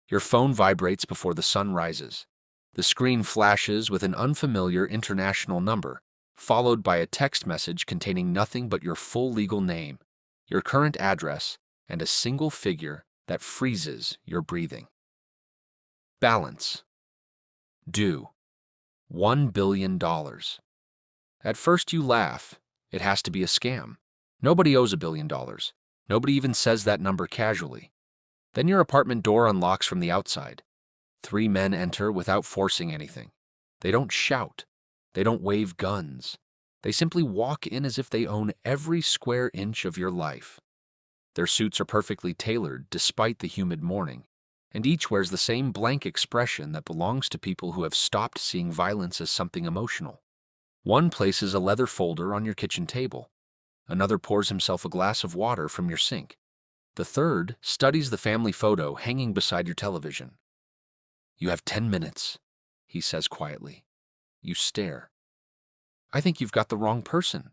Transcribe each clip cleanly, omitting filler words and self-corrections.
Your phone vibrates before the sun rises. The screen flashes with an unfamiliar international number, followed by a text message containing nothing but your full legal name, your current address, and a single figure that freezes your breathing. Balance. Due. $1 billion. At first you laugh. It has to be a scam. Nobody owes $1 billion. Nobody even says that number casually. Then your apartment door unlocks from the outside. 3 men enter without forcing anything. They don't shout. They don't wave guns. They simply walk in as if they own every square inch of your life. Their suits are perfectly tailored despite the humid morning, and each wears the same blank expression that belongs to people who have stopped seeing violence as something emotional. One places a leather folder on your kitchen table. Another pours himself a glass of water from your sink. The third studies the family photo hanging beside your television. "You have 10 minutes, he says quietly. You stare. "I think you've got the wrong person."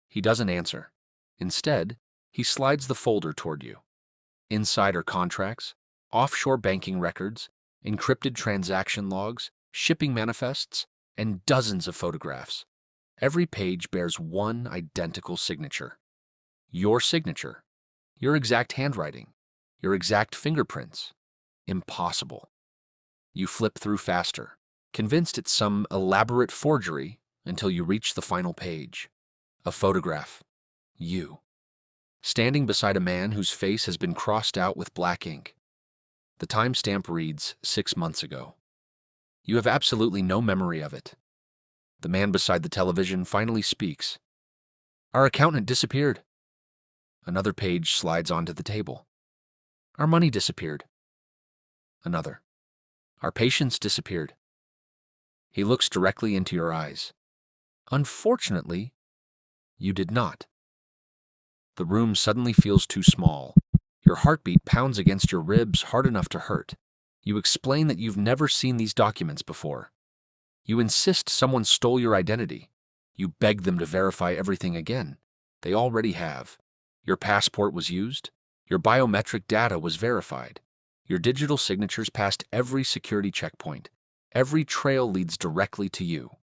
He doesn't answer. Instead, he slides the folder toward you. Inside are contracts, offshore banking records, encrypted transaction logs, shipping manifests, and dozens of photographs. Every page bears one identical signature. Your signature. Your exact handwriting. Your exact fingerprints. Impossible. You flip through faster, convinced it's some elaborate forgery, until you reach the final page. A photograph. You. Standing beside a man whose face has been crossed out with black ink. The timestamp reads 6 months ago. You have absolutely no memory of it. The man beside the television finally speaks. "Our accountant disappeared." Another page slides onto the table. "Our money disappeared." Another. "Our patients disappeared." He looks directly into your eyes. Unfortunately, you did not. The room suddenly feels too small. Your heartbeat pounds against your ribs hard enough to hurt. You explain that you've never seen these documents before. You insist someone stole your identity. You beg them to verify everything again. They already have. Your passport was used. Your biometric data was verified. Your digital signatures passed every security checkpoint. Every trail leads directly to you.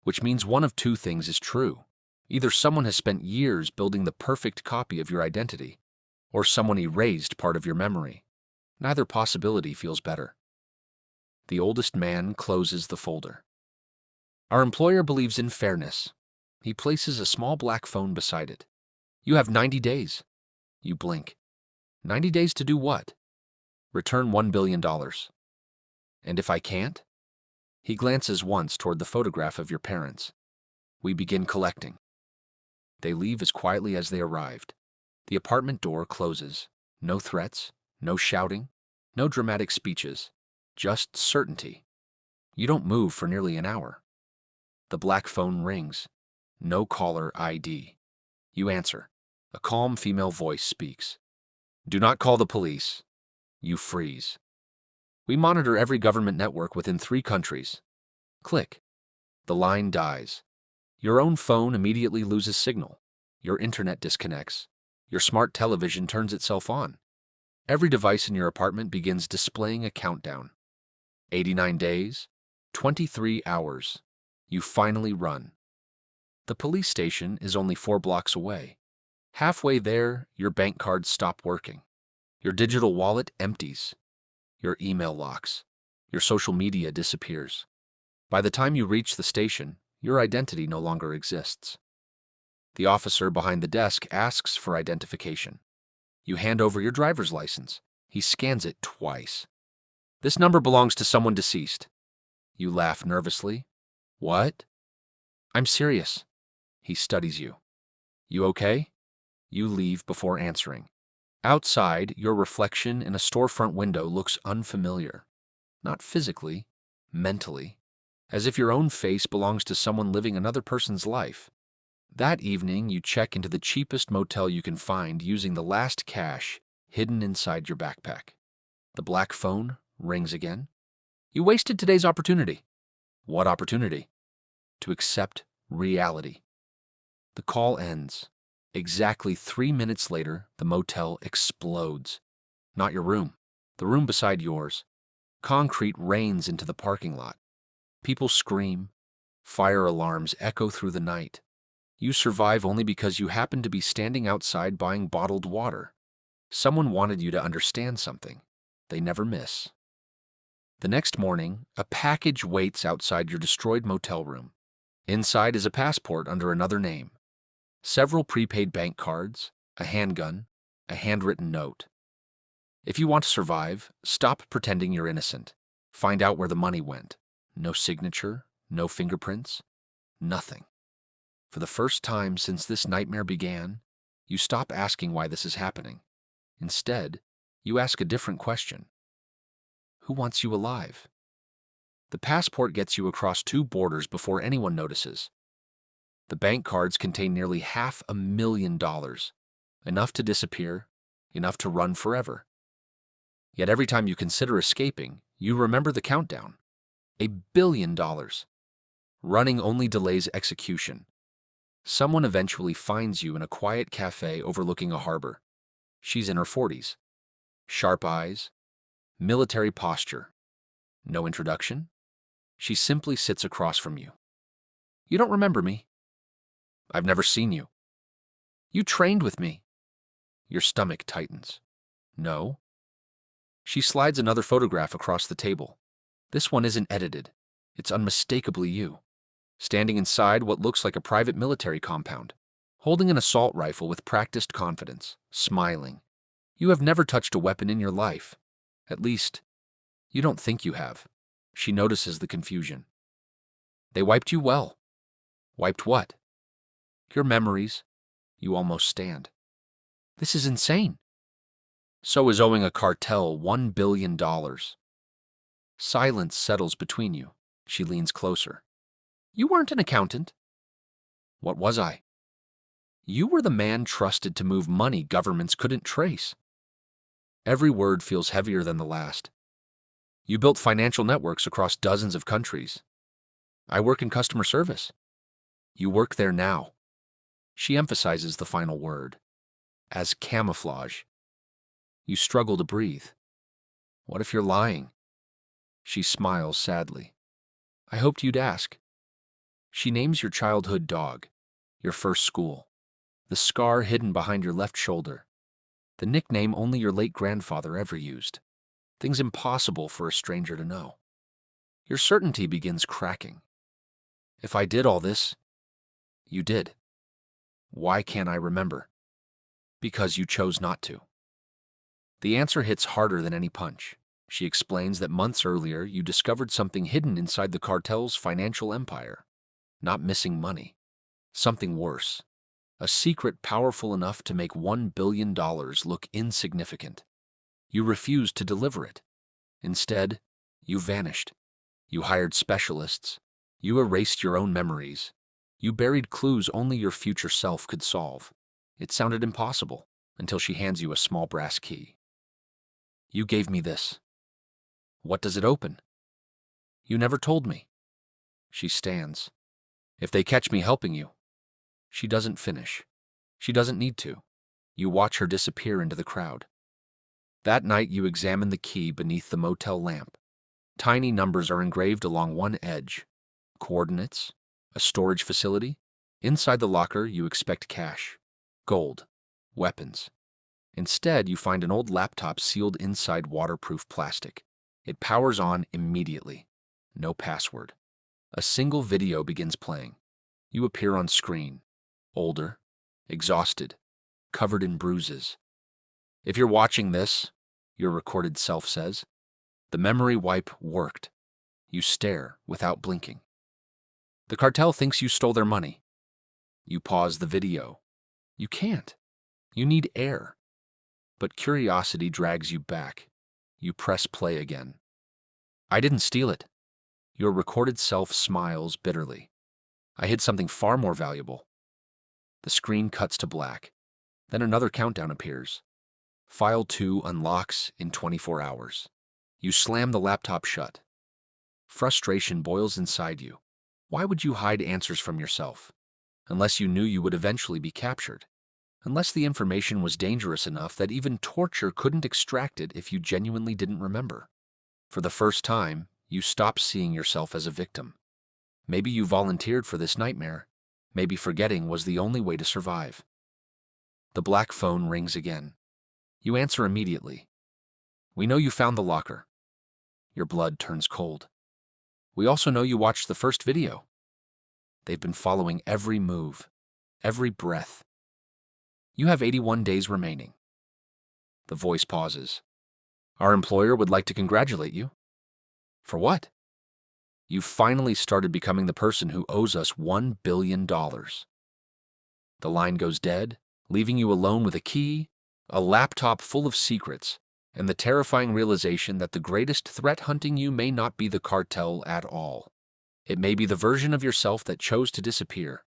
Which means one of two things is true. Either someone has spent years building the perfect copy of your identity, or someone erased part of your memory. Neither possibility feels better. The oldest man closes the folder. "Our employer believes in fairness." He places a small black phone beside it. "You have 90 days. You blink. 90 days to do what? Return $1 billion. "And if I can't?" He glances once toward the photograph of your parents. "We begin collecting." They leave as quietly as they arrived. The apartment door closes. No threats, no shouting, no dramatic speeches, just certainty. You don't move for nearly an hour. The black phone rings. No caller ID. You answer. A calm female voice speaks. "Do not call the police." You freeze. "We monitor every government network within 3 countries. Click. The line dies. Your own phone immediately loses signal. Your internet disconnects. Your smart television turns itself on. Every device in your apartment begins displaying a countdown. 89 days, 23 hours. You finally run. The police station is only 4 blocks away. Halfway there, your bank cards stop working. Your digital wallet empties. Your email locks. Your social media disappears. By the time you reach the station, your identity no longer exists. The officer behind the desk asks for identification. You hand over your driver's license. He scans it twice. "This number belongs to someone deceased." You laugh nervously. "What?" "I'm serious." He studies you. "You okay?" You leave before answering. Outside, your reflection in a storefront window looks unfamiliar. Not physically, mentally. As if your own face belongs to someone living another person's life. That evening, you check into the cheapest motel you can find using the last cash hidden inside your backpack. The black phone rings again. "You wasted today's opportunity." "What opportunity?" "To accept reality." The call ends. Exactly 3 minutes later, the motel explodes. Not your room, The room beside yours. Concrete rains into the parking lot. People scream. Fire alarms echo through the night. You survive only because you happen to be standing outside buying bottled water. Someone wanted you to understand something. They never miss. The next morning, a package waits outside your destroyed motel room. Inside is a passport under another name, several prepaid bank cards, a handgun, a handwritten note. If you want to survive, stop pretending you're innocent. Find out where the money went. No signature, no fingerprints, nothing. For the first time since this nightmare began, you stop asking why this is happening. Instead, you ask a different question. Who wants you alive? The passport gets you across 2 borders before anyone notices. The bank cards contain nearly $500,000, enough to disappear, enough to run forever. Yet every time you consider escaping, you remember the countdown. $1 billion. Running only delays execution. Someone eventually finds you in a quiet cafe overlooking a harbor. She's in her 40s. Sharp eyes, military posture. No introduction. She simply sits across from you. You don't remember me. I've never seen you. You trained with me. Your stomach tightens. No. She slides another photograph across the table. This one isn't edited. It's unmistakably you, standing inside what looks like a private military compound, holding an assault rifle with practiced confidence, smiling. You have never touched a weapon in your life. At least, you don't think you have. She notices the confusion. They wiped you well. Wiped what? Your memories. You almost stand. This is insane. So is owing a cartel $1 billion. Silence settles between you. She leans closer. You weren't an accountant. What was I? You were the man trusted to move money governments couldn't trace. Every word feels heavier than the last. You built financial networks across dozens of countries. I work in customer service. You work there now. She emphasizes the final word. As camouflage. You struggle to breathe. What if you're lying? She smiles sadly. I hoped you'd ask. She names your childhood dog, your first school, the scar hidden behind your left shoulder, the nickname only your late grandfather ever used, things impossible for a stranger to know. Your certainty begins cracking. If I did all this, you did. Why can't I remember? Because you chose not to. The answer hits harder than any punch. She explains that months earlier you discovered something hidden inside the cartel's financial empire. Not missing money. Something worse. A secret powerful enough to make $1 billion look insignificant. You refused to deliver it. Instead, you vanished. You hired specialists. You erased your own memories. You buried clues only your future self could solve. It sounded impossible until she hands you a small brass key. You gave me this. What does it open? You never told me. She stands. If they catch me helping you. She doesn't finish. She doesn't need to. You watch her disappear into the crowd. That night you examine the key beneath the motel lamp. Tiny numbers are engraved along one edge. Coordinates, a storage facility. Inside the locker you expect cash, gold, weapons. Instead you find an old laptop sealed inside waterproof plastic. It powers on immediately. No password. A single video begins playing. You appear on screen, older, exhausted, covered in bruises. If you're watching this, your recorded self says, the memory wipe worked. You stare without blinking. The cartel thinks you stole their money. You pause the video. You can't. You need air. But curiosity drags you back. You press play again. I didn't steal it. Your recorded self smiles bitterly. I hid something far more valuable. The screen cuts to black. Then another countdown appears. File 2 unlocks in 24 hours. You slam the laptop shut. Frustration boils inside you. Why would you hide answers from yourself? Unless you knew you would eventually be captured. unless the information was dangerous enough that even torture couldn't extract it if you genuinely didn't remember. For the first time, you stopped seeing yourself as a victim. Maybe you volunteered for this nightmare. Maybe forgetting was the only way to survive. The black phone rings again. You answer immediately. We know you found the locker. Your blood turns cold. We also know you watched the first video. They've been following every move, every breath. You have 81 days remaining. The voice pauses. Our employer would like to congratulate you. For what? You've finally started becoming the person who owes us $1 billion. The line goes dead, leaving you alone with a key, a laptop full of secrets, and the terrifying realization that the greatest threat hunting you may not be the cartel at all. It may be the version of yourself that chose to disappear.